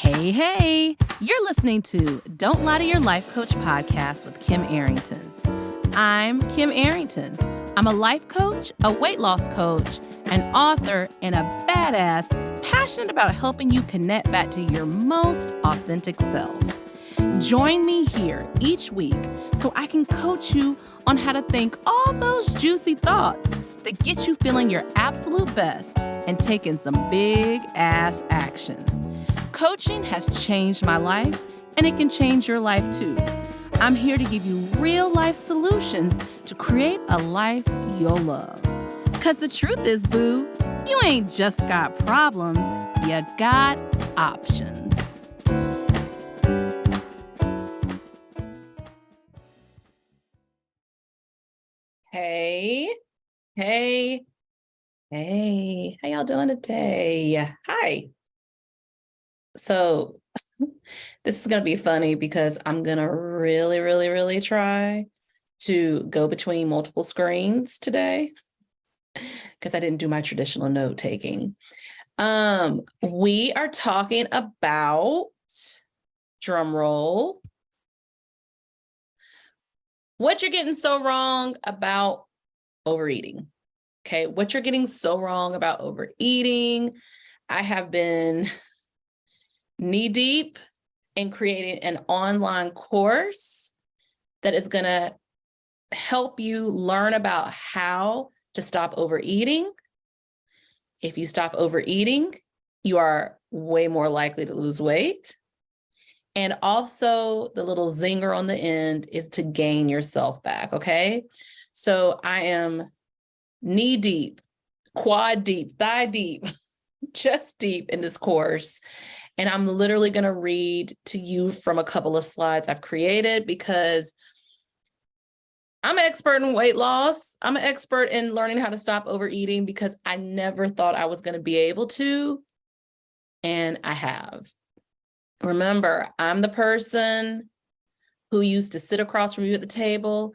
Hey, you're listening to Don't Lie to Your Life Coach podcast with Kim Arrington. I'm Kim Arrington. I'm a life coach, a weight loss coach, an author, and a badass passionate about helping you connect back to your most authentic self. Join me here each week so I can coach you on how to think all those juicy thoughts that get you feeling your absolute best and taking some big ass action. Coaching has changed my life, and it can change your life too. I'm here to give you real life solutions to create a life you'll love. Because the truth is, boo, you ain't just got problems, you got options. Hey, how y'all doing today? Hi. So this is going to be funny because I'm going to really try to go between multiple screens today because I didn't do my traditional note taking. We are talking about, drum roll, what you're getting so wrong about overeating. Okay, what you're getting so wrong about overeating. I have been knee-deep in creating an online course that is going to help you learn about how to stop overeating. If you stop overeating, you are way more likely to lose weight. And also, the little zinger on the end is to gain yourself back, okay? So I am knee-deep, quad deep, thigh deep, chest deep in this course. And I'm literally going to read to you from a couple of slides I've created because I'm an expert in weight loss. I'm an expert in learning how to stop overeating because I never thought I was going to be able to. And I have. Remember, I'm the person who used to sit across from you at the table,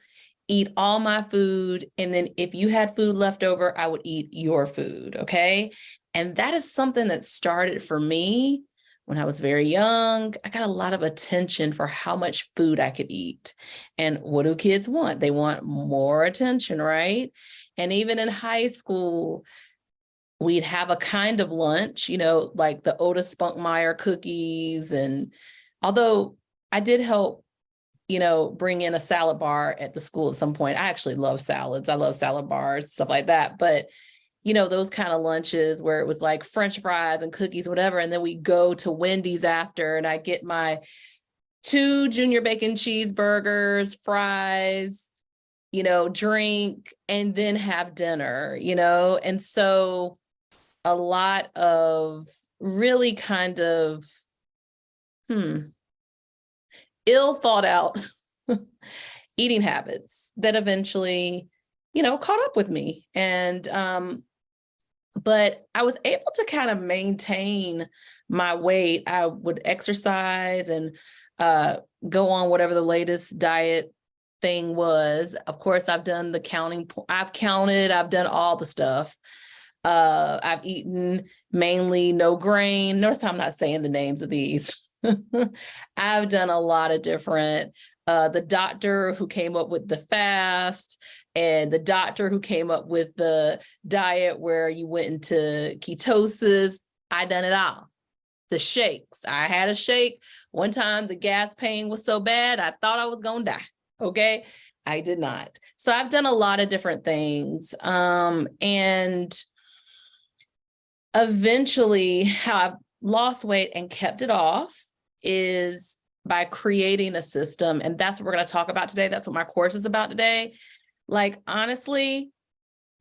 eat all my food, and then if you had food left over, I would eat your food, okay? And that is something that started for me when I was very young. I got a lot of attention for how much food I could eat. And what do kids want? They want more attention, right? And even in high school, we'd have a kind of lunch, like the Otis Spunkmeyer cookies. And although I did help, bring in a salad bar at the school at some point. I actually love salads. I love salad bars, stuff like that. But those kind of lunches where it was like French fries and cookies, whatever. And then we go to Wendy's after and I get my 2 junior bacon cheeseburgers, fries, drink, and then have dinner, And so a lot of really kind of, ill thought out eating habits that eventually, caught up with me. And, but I was able to kind of maintain my weight. I would exercise and go on whatever the latest diet thing was. Of course, I've done the counting. I've counted. I've done all the stuff. I've eaten mainly no grain. Notice how I'm not saying the names of these. I've done a lot of different, the doctor who came up with the fast, and the doctor who came up with the diet where you went into ketosis. I done it all. The shakes. I had a shake. One time the gas pain was so bad, I thought I was going to die. Okay. I did not. So I've done a lot of different things. And eventually how I've lost weight and kept it off is by creating a system. And that's what we're going to talk about today. That's what my course is about today. Like, honestly,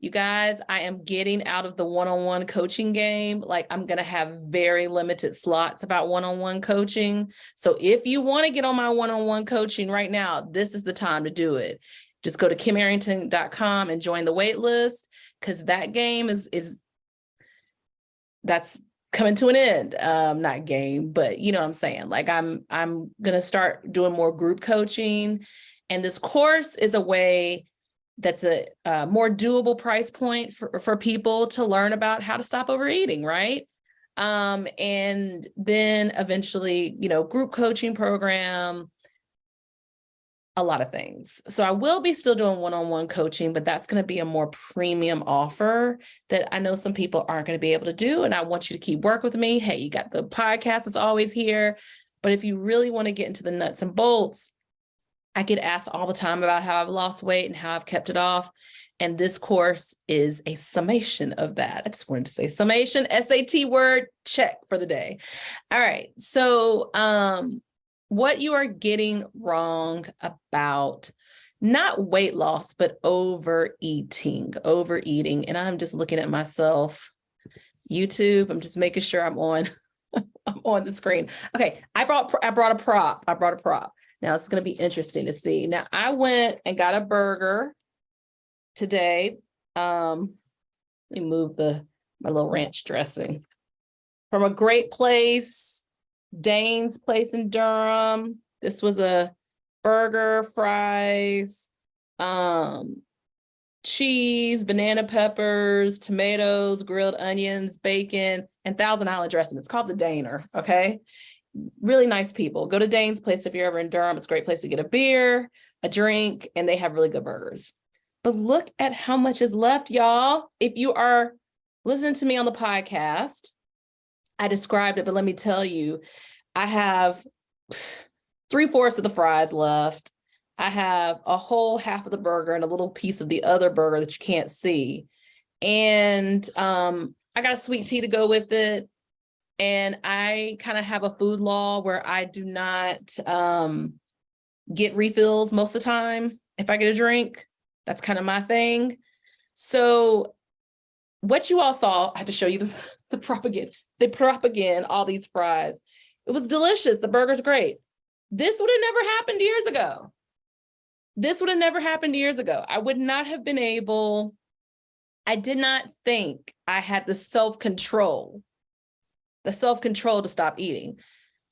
you guys, I am getting out of the one-on-one coaching game. Like, I'm going to have very limited slots about one-on-one coaching. So if you want to get on my one-on-one coaching right now, this is the time to do it. Just go to kimarrington.com and join the wait list, because that game that's coming to an end. Not game, but you know what I'm saying? Like, I'm going to start doing more group coaching. And this course is a way that's a more doable price point for people to learn about how to stop overeating, right? And then eventually, group coaching program, a lot of things. So I will be still doing one-on-one coaching, but that's going to be a more premium offer that I know some people aren't going to be able to do. And I want you to keep work with me. Hey, you got the podcast that's always here. But if you really want to get into the nuts and bolts, I get asked all the time about how I've lost weight and how I've kept it off. And this course is a summation of that. I just wanted to say summation, SAT word, check for the day. All right. So, what you are getting wrong about not weight loss, but overeating. And I'm just looking at myself, YouTube. I'm just making sure I'm on, I'm on the screen. Okay. I brought a prop. Now it's going to be interesting to see. Now I went and got a burger today. Let me move my little ranch dressing from a great place. Dane's place in Durham. This was a burger, fries, cheese, banana peppers, tomatoes, grilled onions, bacon, and Thousand Island dressing. It's called the Daner, okay? Really nice people. Go to Dane's place if you're ever in Durham. It's a great place to get a beer, a drink, and they have really good burgers. But look at how much is left, y'all. If you are listening to me on the podcast, I described it, but let me tell you, I have 3/4 of the fries left. I have a whole half of the burger and a little piece of the other burger that you can't see. And I got a sweet tea to go with it. And I kind of have a food law where I do not get refills most of the time. If I get a drink, that's kind of my thing. So what you all saw, I had to show you the propaganda. They prop again all these fries. It was delicious. The burger's great. This would have never happened years ago. I would not have been able. I did not think I had the self-control to stop eating.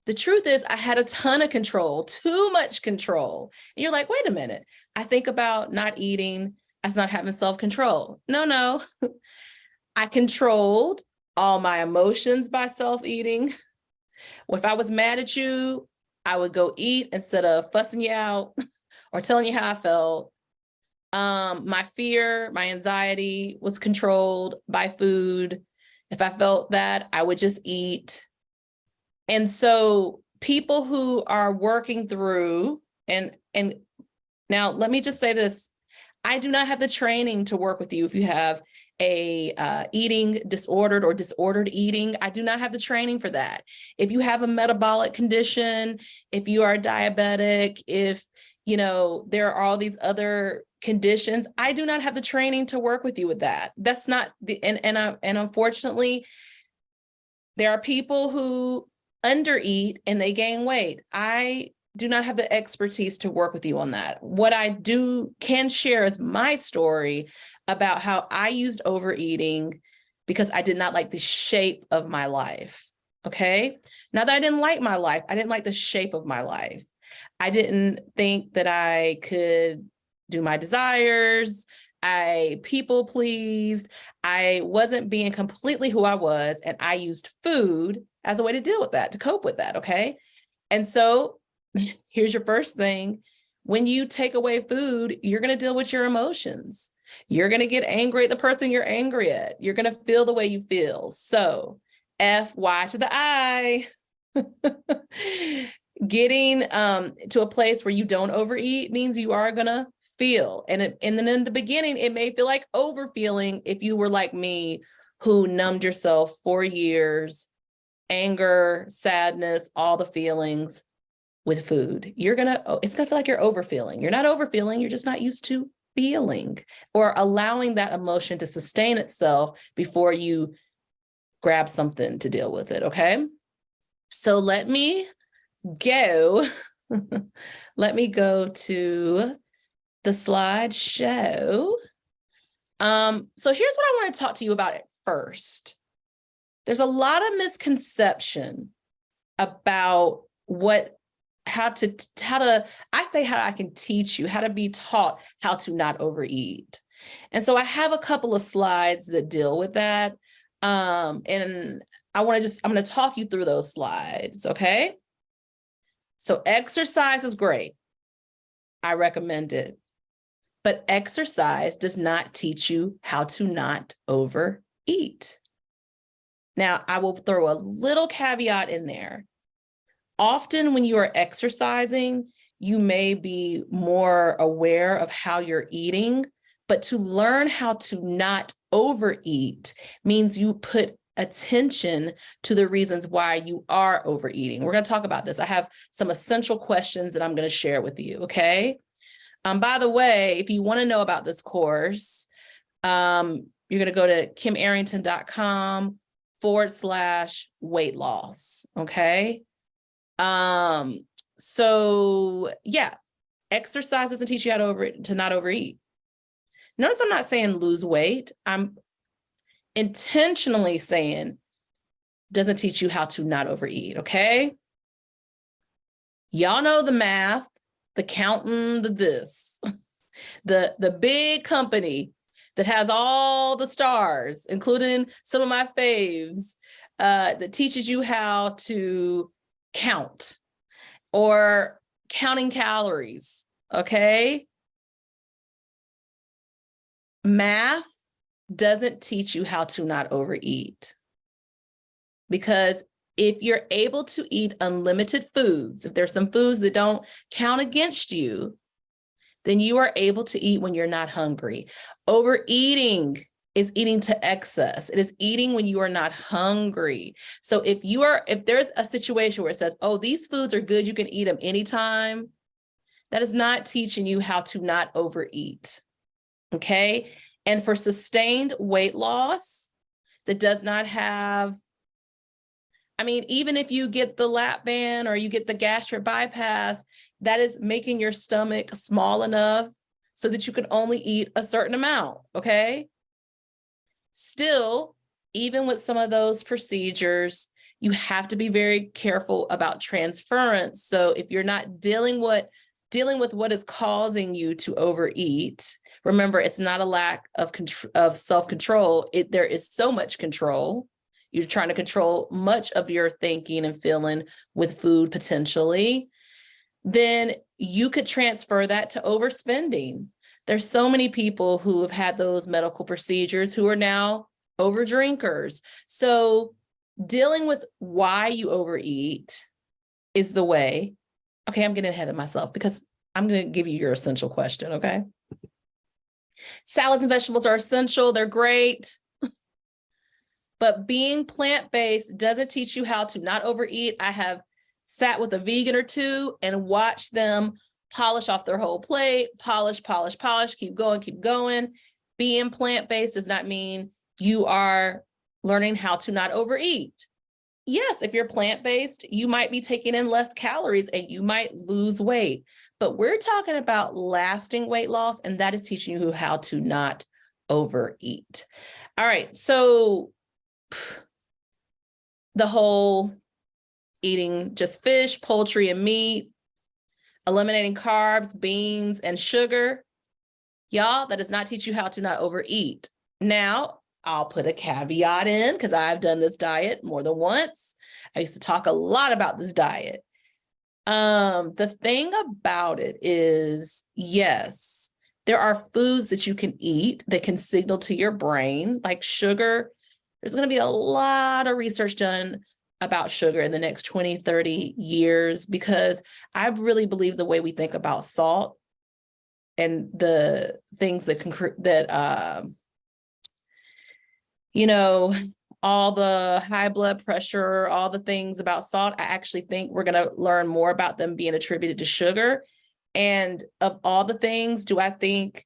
The truth is I had a ton of control, too much control. And you're like, wait a minute. I think about not eating as not having self-control. No. I controlled all my emotions by self-eating. If I was mad at you, I would go eat instead of fussing you out or telling you how I felt. My fear, my anxiety was controlled by food. If I felt that, I would just eat. And so people who are working through, and now let me just say this, I do not have the training to work with you if you have a eating disordered or disordered eating. I do not have the training for that. If you have a metabolic condition, if you are diabetic, if there are all these other conditions, I do not have the training to work with you with that. That's not the and unfortunately, there are people who undereat and they gain weight. I do not have the expertise to work with you on that. What I can share is my story about how I used overeating because I did not like the shape of my life. Okay. Not that I didn't like my life. I didn't like the shape of my life. I didn't think that I could do my desires. I people pleased. I wasn't being completely who I was. And I used food as a way to deal with that, to cope with that. Okay. And so here's your first thing. When you take away food, you're going to deal with your emotions. You're going to get angry at the person you're angry at. You're going to feel the way you feel. So FY to the I, getting to a place where you don't overeat means you are going to feel. And then in the beginning, it may feel like overfeeling if you were like me, who numbed yourself for years, anger, sadness, all the feelings with food. It's going to feel like you're overfeeling. You're not overfeeling. You're just not used to feeling or allowing that emotion to sustain itself before you grab something to deal with it. Okay. So let me go to the slideshow. So here's what I want to talk to you about at first. There's a lot of misconception about how I can teach you how to be taught how to not overeat. And so I have a couple of slides that deal with that. And I'm going to talk you through those slides. Okay. So exercise is great. I recommend it. But exercise does not teach you how to not overeat. Now, I will throw a little caveat in there. Often when you are exercising, you may be more aware of how you're eating, but to learn how to not overeat means you put attention to the reasons why you are overeating. We're going to talk about this. I have some essential questions that I'm going to share with you, okay? By the way, if you want to know about this course, you're going to go to kimarrington.com/weight loss, okay? So yeah, exercise doesn't teach you how to not overeat. Notice I'm not saying lose weight. I'm intentionally saying doesn't teach you how to not overeat, okay? Y'all know the math, the counting, the this, the big company that has all the stars, including some of my faves, that teaches you how to count or counting calories, okay? Math doesn't teach you how to not overeat, because if you're able to eat unlimited foods, if there's some foods that don't count against you, then you are able to eat when you're not hungry. Overeating is eating to excess. It is eating when you are not hungry. So if there's a situation where it says, oh, these foods are good, you can eat them anytime, that is not teaching you how to not overeat, okay? And for sustained weight loss that does not have, I mean, even if you get the lap band or you get the gastric bypass, that is making your stomach small enough so that you can only eat a certain amount, okay? Still, even with some of those procedures, you have to be very careful about transference. So if you're not dealing with what is causing you to overeat, remember, it's not a lack of self-control. There is so much control. You're trying to control much of your thinking and feeling with food potentially. Then you could transfer that to overspending. There's so many people who have had those medical procedures who are now over drinkers. So dealing with why you overeat is the way. Okay, I'm getting ahead of myself because I'm going to give you your essential question, okay? Salads and vegetables are essential. They're great. But being plant-based doesn't teach you how to not overeat. I have sat with a vegan or two and watched them polish off their whole plate, polish, keep going. Being plant-based does not mean you are learning how to not overeat. Yes, if you're plant-based, you might be taking in less calories and you might lose weight. But we're talking about lasting weight loss, and that is teaching you how to not overeat. All right, so the whole eating just fish, poultry, and meat, eliminating carbs, beans, and sugar, y'all, that does not teach you how to not overeat. Now, I'll put a caveat in because I've done this diet more than once. I used to talk a lot about this diet. The thing about it is, yes, there are foods that you can eat that can signal to your brain, like sugar. There's going to be a lot of research done about sugar in the next 20, 30 years, because I really believe the way we think about salt and the things that all the high blood pressure, all the things about salt, I actually think we're going to learn more about them being attributed to sugar. And of all the things, do I think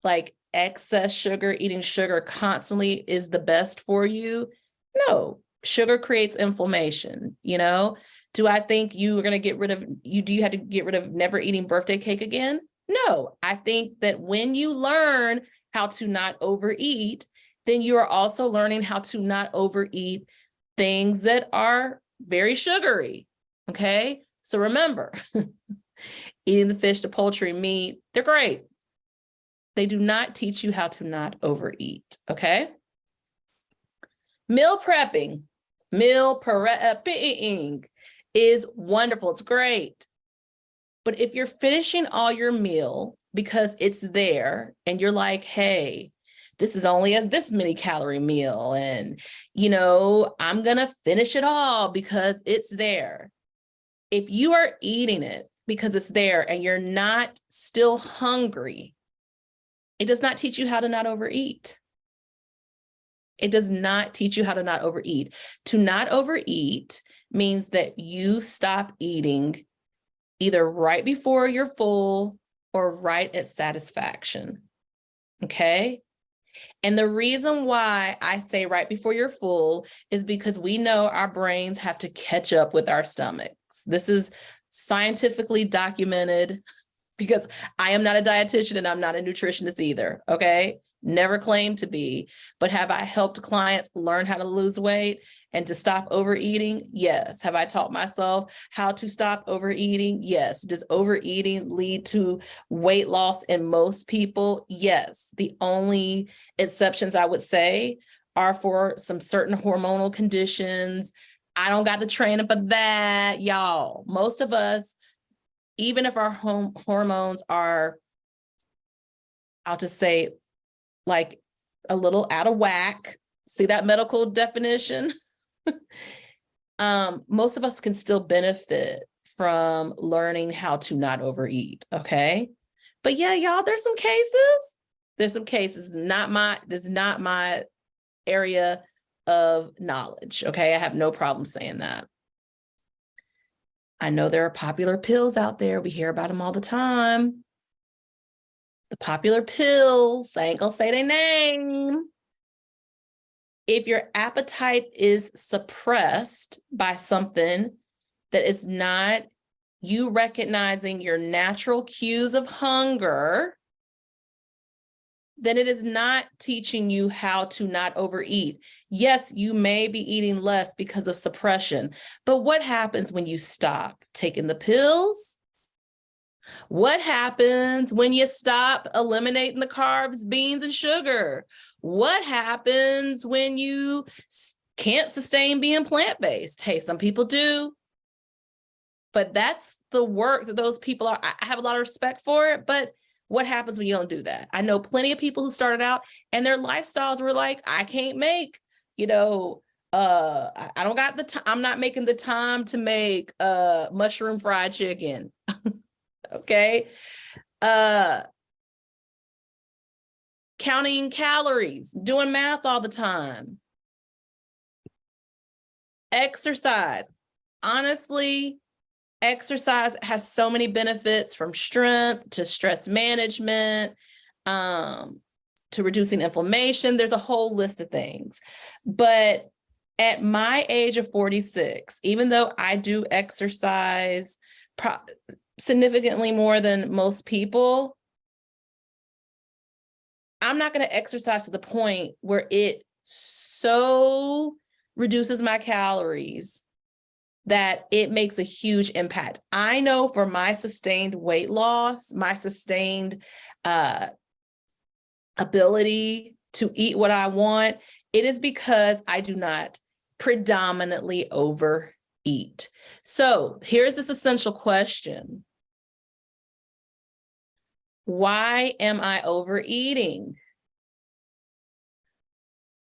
like excess sugar, eating sugar constantly is the best for you? No, sugar creates inflammation. Do I think you are going to do you have to get rid of never eating birthday cake again? No, I think that when you learn how to not overeat, then you are also learning how to not overeat things that are very sugary. Okay. So remember, eating the fish, the poultry, meat, they're great. They do not teach you how to not overeat. Okay. Meal prepping, meal prepping is wonderful. It's great. But if you're finishing all your meal because it's there and you're like, hey, this is only this many calorie meal, and, I'm going to finish it all because it's there. If you are eating it because it's there and you're not still hungry, it does not teach you how to not overeat. It does not teach you how to not overeat. To not overeat means that you stop eating either right before you're full or right at satisfaction. Okay? And the reason why I say right before you're full is because we know our brains have to catch up with our stomachs. This is scientifically documented, because I am not a dietitian and I'm not a nutritionist either. Okay? Never claimed to be, but have I helped clients learn how to lose weight and to stop overeating? Yes. Have I taught myself how to stop overeating? Yes. Does overeating lead to weight loss in most people? Yes. The only exceptions I would say are for some certain hormonal conditions. I don't got the training for that, y'all. Most of us, even if our hormones are, I'll just say, like a little out of whack, see that medical definition? Most of us can still benefit from learning how to not overeat, okay? But yeah, y'all, there's some cases. This is not my area of knowledge, okay? I have no problem saying that. I know there are popular pills out there. We hear about them all the time. The popular pills, I ain't gonna say their name. If your appetite is suppressed by something that is not you recognizing your natural cues of hunger, then it is not teaching you how to not overeat. Yes, you may be eating less because of suppression, but what happens when you stop taking the pills? What happens when you stop eliminating the carbs, beans, and sugar? What happens when you can't sustain being plant-based? Hey, some people do, but that's the work that those people are. I have a lot of respect for it, but what happens when you don't do that? I know plenty of people who started out and their lifestyles were like, I can't make, I don't got the time. I'm not making the time to make mushroom fried chicken. Okay. Counting calories, doing math all the time. Exercise. Honestly, exercise has so many benefits, from strength to stress management, to reducing inflammation. There's a whole list of things. But at my age of 46, even though I do exercise significantly more than most people, I'm not going to exercise to the point where it so reduces my calories that it makes a huge impact. I know for my sustained weight loss, my sustained ability to eat what I want, it is because I do not predominantly overeat. So here's this essential question. Why am I overeating?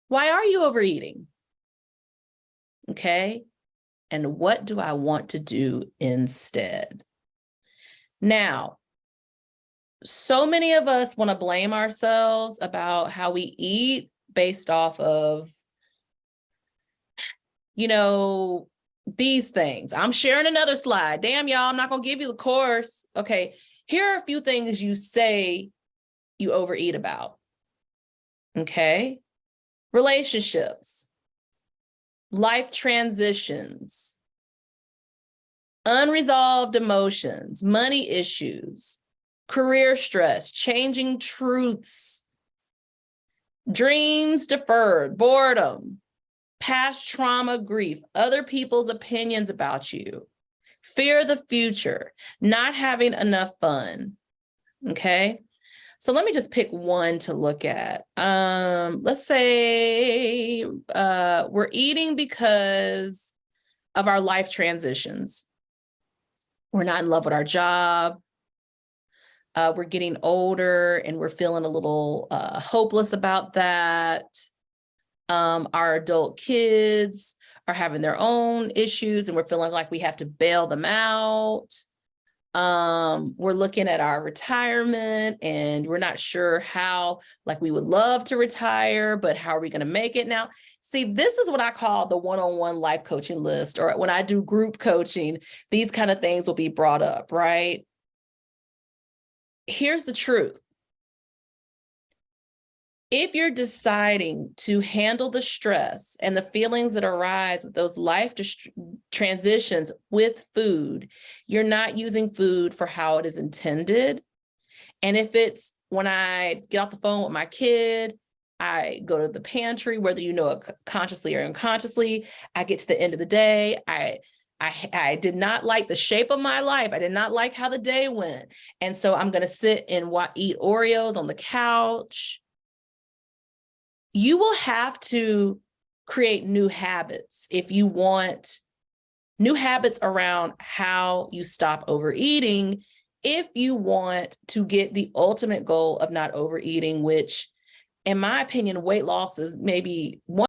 Why are you overeating? Okay. And what do I want to do instead? Now, so many of us want to blame ourselves about how we eat based off of, these things. I'm sharing another slide. Damn, y'all, I'm not going to give you the course. Okay. Here are a few things you say you overeat about. Okay. Relationships, life transitions, unresolved emotions, money issues, career stress, changing truths, dreams deferred, boredom, past trauma, grief, other people's opinions about you, fear of the future, not having enough fun. Okay. So let me just pick one to look at. Let's say we're eating because of our life transitions. We're not in love with our job. We're getting older and we're feeling a little hopeless about that. Our adult kids are having their own issues and we're feeling like we have to bail them out. We're looking at our retirement and we're not sure how, like we would love to retire, but how are we going to make it now? See, this is what I call the one-on-one life coaching list, or when I do group coaching, these kind of things will be brought up, right? Here's the truth. If you're deciding to handle the stress and the feelings that arise with those life transitions with food, you're not using food for how it is intended. And if it's when I get off the phone with my kid, I go to the pantry, whether you know it consciously or unconsciously, I get to the end of the day, I did not like the shape of my life. I did not like how the day went. And so I'm going to sit and eat Oreos on the couch. You will have to create new habits if you want new habits around how you stop overeating, if you want to get the ultimate goal of not overeating, which in my opinion, weight loss is maybe one